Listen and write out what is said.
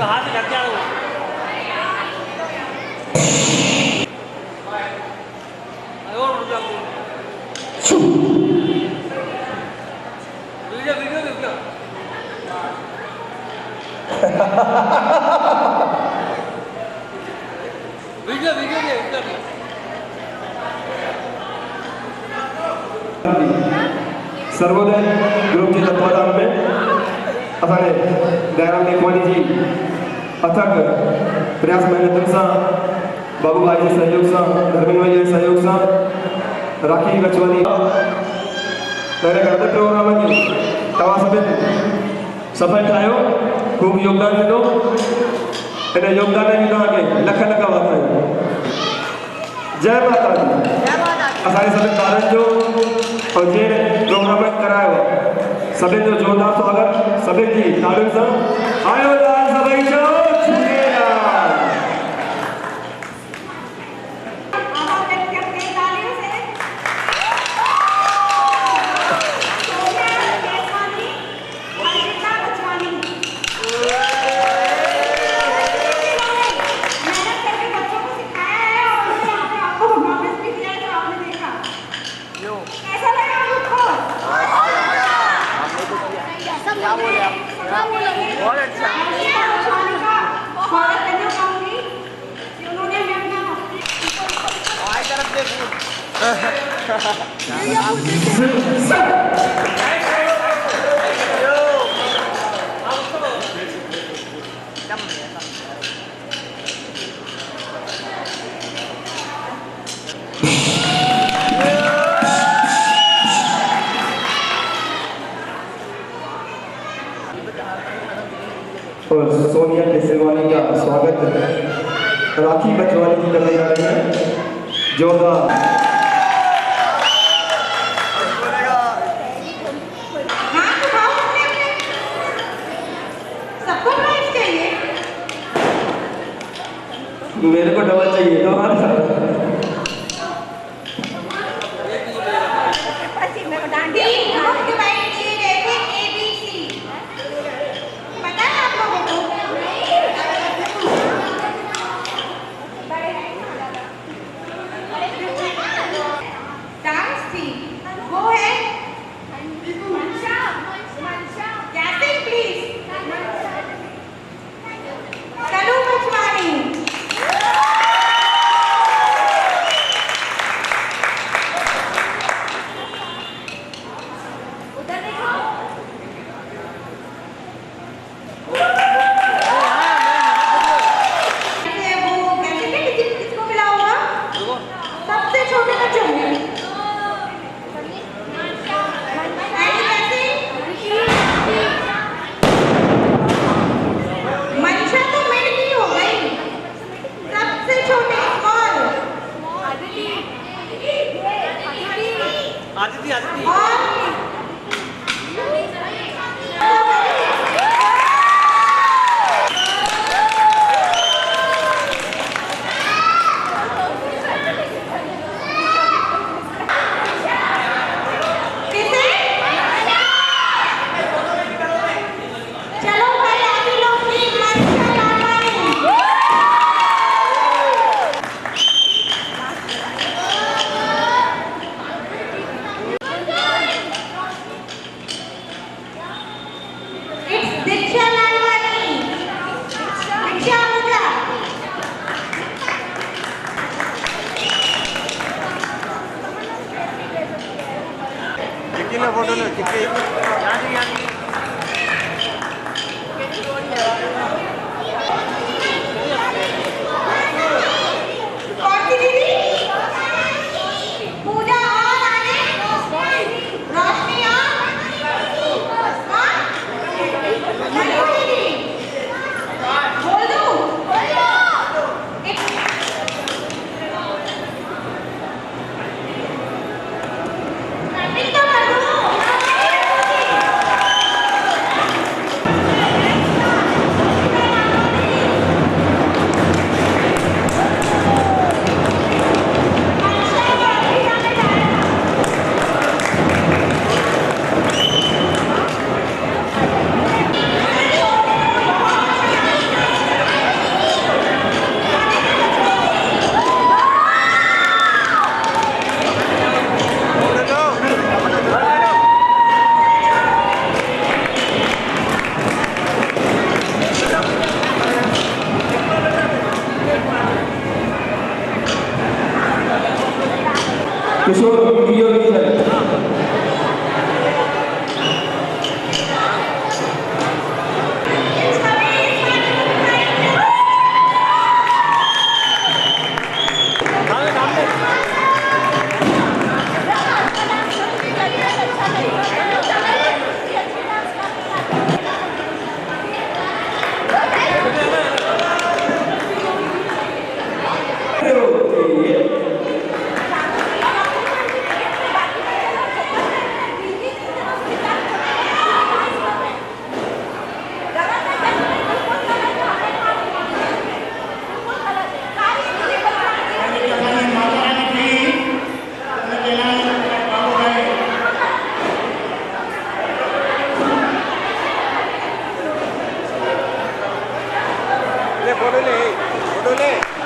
हाथ में लग जाओ। और उड़ जाओ। Video video video. Video video video. Sarvodaya group के तत्वाधान में असाने दयाराम लेखवानी जी अथक प्रयास मेहनत सां बाबू भाई के सहयोग सां धर्मेंद्र भाई के सहयोग सां राखी गचवानी तेरे गणतंत्र प्रोग्राम में तवा सभिनि सफल ठाहियो खूब योगदान ॾिनो इन योगदान जी तव्हांखे लख लख वाधायूं। जय माता दी। असांजे सभिनि ॿारनि जो और जे प्रोग्राम करायो सभिनि जो जोरदार स्वागत सभिनि जी तालियुनि सां आयो लाल सभई जो झूलेलाल। बहुत अच्छा। तरफ देखो। और सोनिया केसरवानी का स्वागत राखी बचवानी जी करने जा रही है जोरदार। मेरे को डबल चाहिए तो हमारे साथ आदिति आदिति। फोटो लो कितने किशोर वीडियो विजय ले फोटो ले